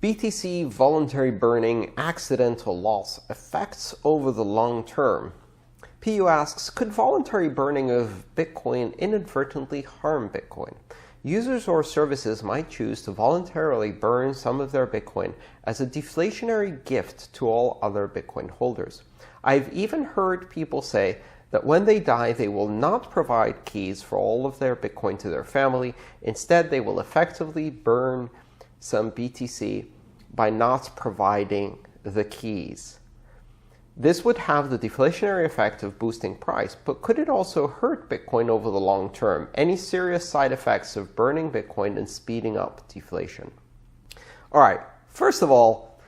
BTC voluntary burning accidental loss effects over the long term. PU asks, could voluntary burning of Bitcoin inadvertently harm Bitcoin? Users or services might choose to voluntarily burn some of their Bitcoin as a deflationary gift to all other Bitcoin holders. I've even heard people say that when they die, they will not provide keys for all of their Bitcoin to their family. Instead, they will effectively burn some BTC by not providing the keys. This would have the deflationary effect of boosting price, but could it also hurt Bitcoin over the long term? Any serious side effects of burning Bitcoin and speeding up deflation? All right, first of all,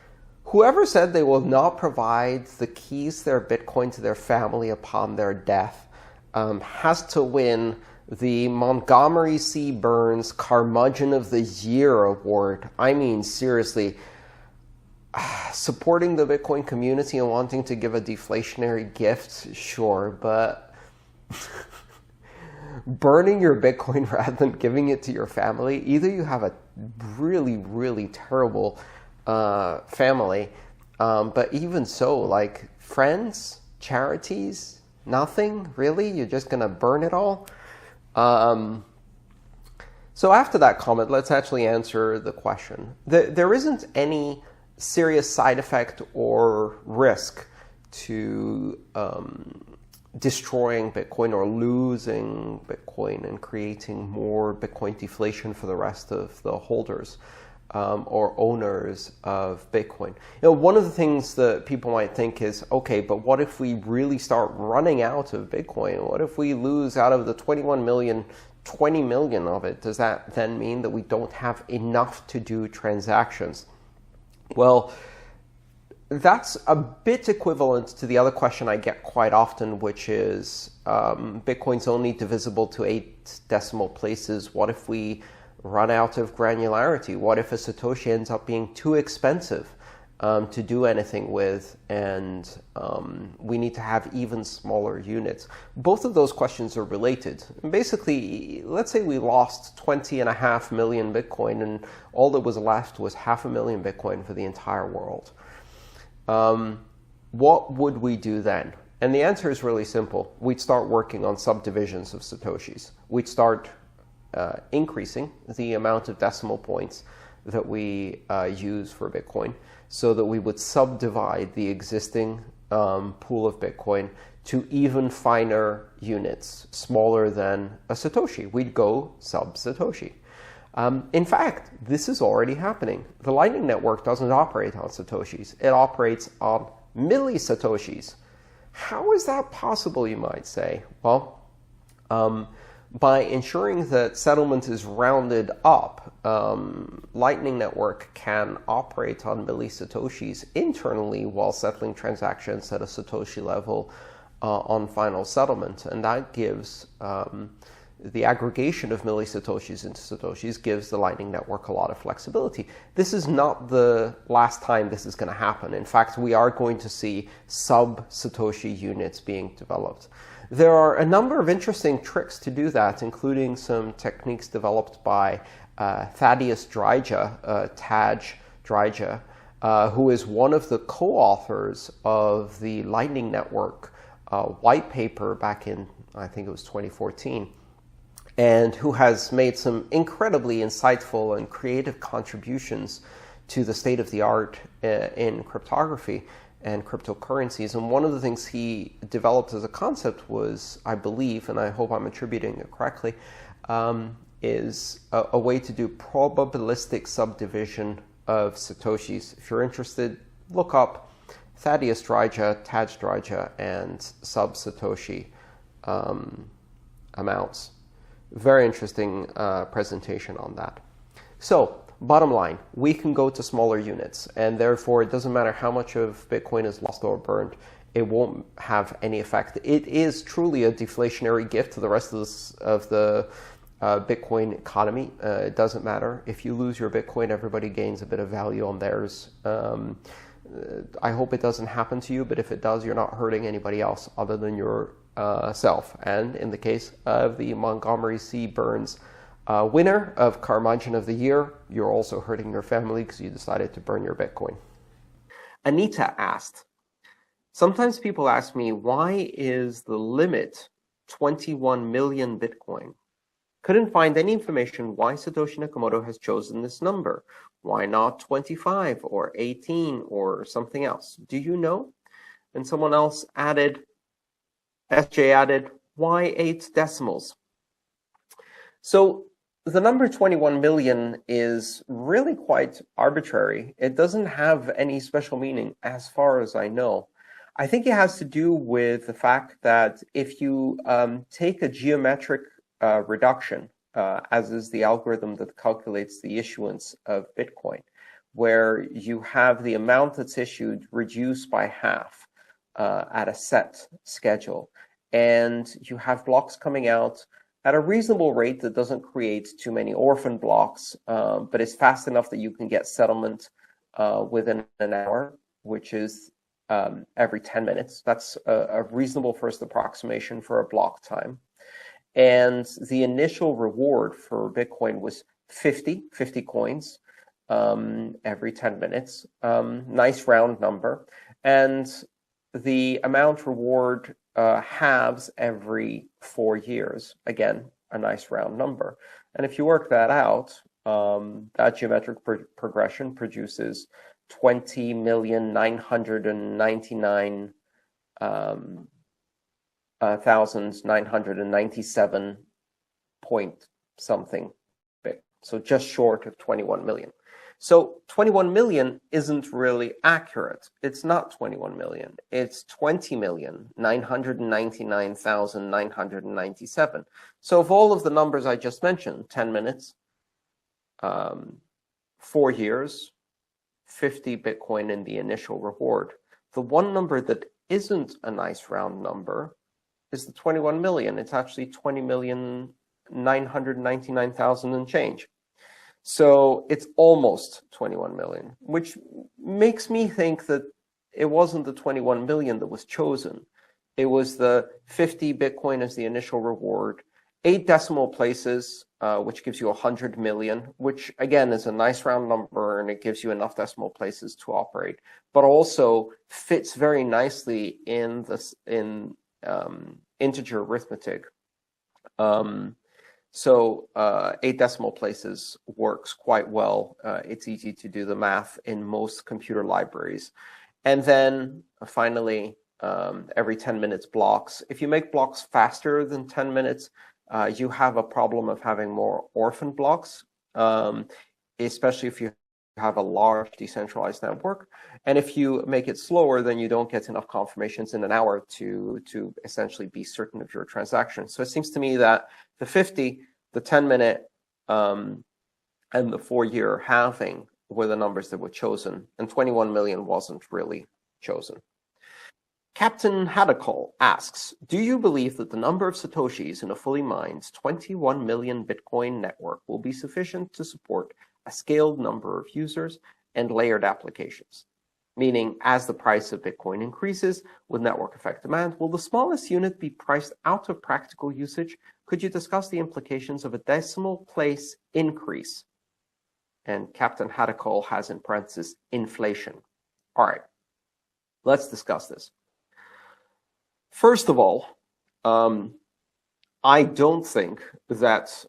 whoever said they will not provide the keys to their Bitcoin to their family upon their death has to win the Montgomery C. Burns Curmudgeon of the Year award. I mean, seriously, supporting the Bitcoin community and wanting to give a deflationary gift, sure, but burning your Bitcoin rather than giving it to your family, either you have a really, really terrible family, but even so, like friends, charities, nothing, really? You're just going to burn it all? So after that comment, let's actually answer the question. There isn't any serious side effect or risk to destroying Bitcoin or losing Bitcoin and creating more Bitcoin deflation for the rest of the holders or owners of Bitcoin. You know, one of the things that people might think is, okay, but what if we really start running out of Bitcoin? What if we lose out of the 21 million, 20 million of it? Does that then mean that we don't have enough to do transactions? Well, that's a bit equivalent to the other question I get quite often, which is Bitcoin's only divisible to 8 decimal places. What if we run out of granularity? What if a Satoshi ends up being too expensive to do anything with, and we need to have even smaller units? Both of those questions are related. Basically, let's say we lost 20.5 million Bitcoin, and all that was left was 500,000 Bitcoin for the entire world. What would we do then? And the answer is really simple. We'd start working on subdivisions of Satoshis. We'd start increasing the amount of decimal points that we use for Bitcoin, so that we would subdivide the existing pool of Bitcoin to even finer units, smaller than a Satoshi. We'd go sub-Satoshi. In fact, this is already happening. The Lightning Network doesn't operate on Satoshis. It operates on milli-Satoshis. How is that possible, you might say? Well, by ensuring that settlement is rounded up, Lightning Network can operate on milli-Satoshis internally while settling transactions at a Satoshi level on final settlement. And that gives the aggregation of milli-Satoshis into Satoshis gives the Lightning Network a lot of flexibility. This is not the last time this is going to happen. In fact, we are going to see sub-Satoshi units being developed. There are a number of interesting tricks to do that, including some techniques developed by Thaddeus Dryja, Taj Dryja, who is one of the co-authors of the Lightning Network white paper back in, I think it was 2014, and who has made some incredibly insightful and creative contributions to the state-of-the-art in cryptography and cryptocurrencies. And one of the things he developed as a concept was, I believe, and I hope I'm attributing it correctly, is a way to do probabilistic subdivision of Satoshis. If you're interested, look up Thaddeus Dryja, Taj Dryja, and sub-Satoshi amounts. Very interesting presentation on that. So, bottom line, we can go to smaller units, and therefore it doesn't matter how much of Bitcoin is lost or burned, it won't have any effect. It is truly a deflationary gift to the rest of the Bitcoin economy. It doesn't matter. If you lose your Bitcoin, everybody gains a bit of value on theirs. I hope it doesn't happen to you, but if it does, you're not hurting anybody else other than yourself. And in the case of the Montgomery C. Burns Winner of Car Margin of the Year, you're also hurting your family because you decided to burn your Bitcoin. Anita asked, sometimes people ask me, why is the limit 21 million Bitcoin? Couldn't find any information why Satoshi Nakamoto has chosen this number. Why not 25 or 18 or something else? Do you know? And someone else added, SJ added, why 8 decimals? So the number 21 million is really quite arbitrary. It doesn't have any special meaning as far as I know. I think it has to do with the fact that if you take a geometric reduction, as is the algorithm that calculates the issuance of Bitcoin, where you have the amount that's issued reduced by half at a set schedule, and you have blocks coming out at a reasonable rate that doesn't create too many orphan blocks, but is fast enough that you can get settlement within an hour, which is every 10 minutes. That's a reasonable first approximation for a block time. And the initial reward for Bitcoin was 50 coins every 10 minutes. Nice round number. And the amount reward halves every 4 years. Again, a nice round number. And if you work that out, that geometric progression produces 20,999,997 point something bit. So just short of 21 million. So 21 million isn't really accurate. It's not 21 million. It's 20,999,997. So of all of the numbers I just mentioned, 10 minutes, 4 years, 50 Bitcoin in the initial reward, the one number that isn't a nice round number is the 21 million. It's actually 20,999,000 and change. So it's almost 21 million, which makes me think that it wasn't the 21 million that was chosen. It was the 50 Bitcoin as the initial reward, 8 decimal places, which gives you 100 million, which again is a nice round number, and it gives you enough decimal places to operate, but also fits very nicely in this integer arithmetic. So 8 decimal places works quite well. It's easy to do the math in most computer libraries. And then finally, every 10 minutes blocks. If you make blocks faster than 10 minutes, you have a problem of having more orphan blocks, especially if you have a large decentralized network. And if you make it slower, then you don't get enough confirmations in an hour to essentially be certain of your transaction. So it seems to me that the 50, the 10-minute, and the 4-year halving were the numbers that were chosen, and 21 million wasn't really chosen. Captain Hadakol asks, do you believe that the number of Satoshis in a fully mined 21 million Bitcoin network will be sufficient to support a scaled number of users and layered applications? Meaning, as the price of Bitcoin increases with network effect demand, will the smallest unit be priced out of practical usage? Could you discuss the implications of a decimal place increase? And Captain Hadakol has in parentheses inflation. All right, let's discuss this. First of all, I don't think that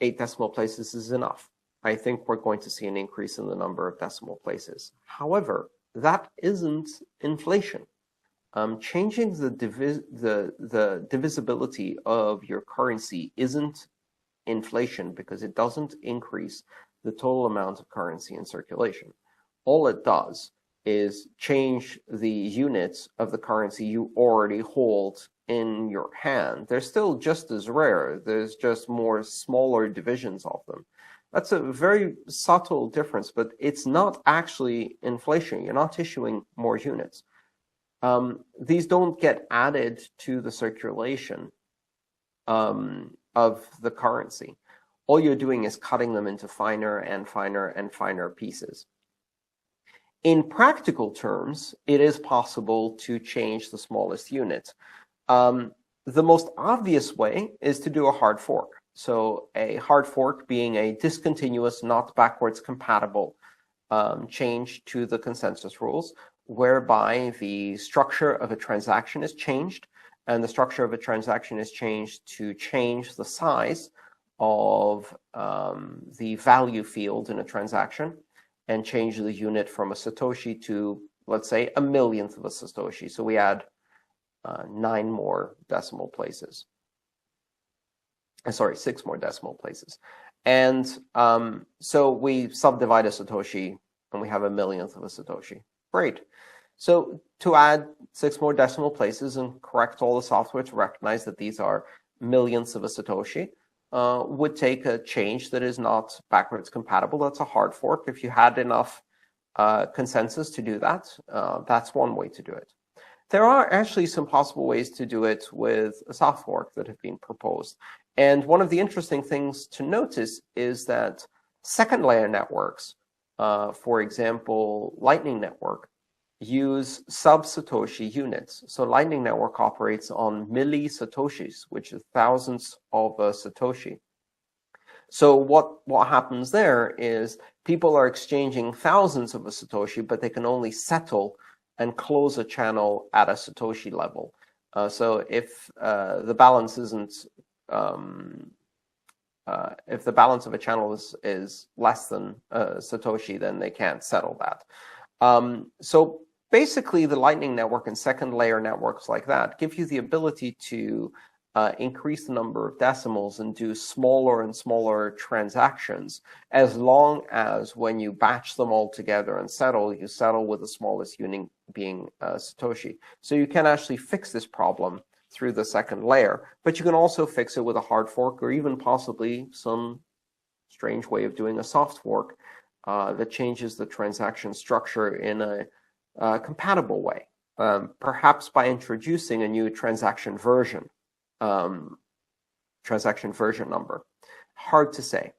8 decimal places is enough. I think we're going to see an increase in the number of decimal places. However, that isn't inflation. Changing the divisibility of your currency isn't inflation because it doesn't increase the total amount of currency in circulation. All it does is change the units of the currency you already hold in your hand. They're still just as rare. There's just more smaller divisions of them. That's a very subtle difference, but it's not actually inflation. You're not issuing more units. These don't get added to the circulation of the currency. All you're doing is cutting them into finer and finer and finer pieces. In practical terms, it is possible to change the smallest unit. The most obvious way is to do a hard fork. So a hard fork being a discontinuous, not backwards compatible change to the consensus rules, whereby the structure of a transaction is changed, and the structure of a transaction is changed to change the size of the value field in a transaction and change the unit from a Satoshi to, let's say, a millionth of a Satoshi. So we add 9 more decimal places. Sorry, 6 more decimal places. And so we subdivide a Satoshi, and we have a millionth of a Satoshi. Great. So to add 6 more decimal places and correct all the software to recognize that these are millionths of a Satoshi would take a change that is not backwards compatible. That's a hard fork. If you had enough consensus to do that, that's one way to do it. There are actually some possible ways to do it with a soft fork that have been proposed. And one of the interesting things to notice is that second layer networks, for example, Lightning Network, use sub-Satoshi units. So Lightning Network operates on milli-Satoshis, which is thousands of a Satoshi. So what happens there is people are exchanging thousands of a Satoshi, but they can only settle and close a channel at a Satoshi level. So if the balance isn't, if the balance of a channel is less than Satoshi, then they can't settle that. So basically, the Lightning Network and second layer networks like that give you the ability to increase the number of decimals and do smaller and smaller transactions, as long as when you batch them all together and settle, you settle with the smallest unit being Satoshi. So you can actually fix this problem through the second layer, but you can also fix it with a hard fork or even possibly some strange way of doing a soft fork that changes the transaction structure in a compatible way, perhaps by introducing a new transaction version number. Hard to say.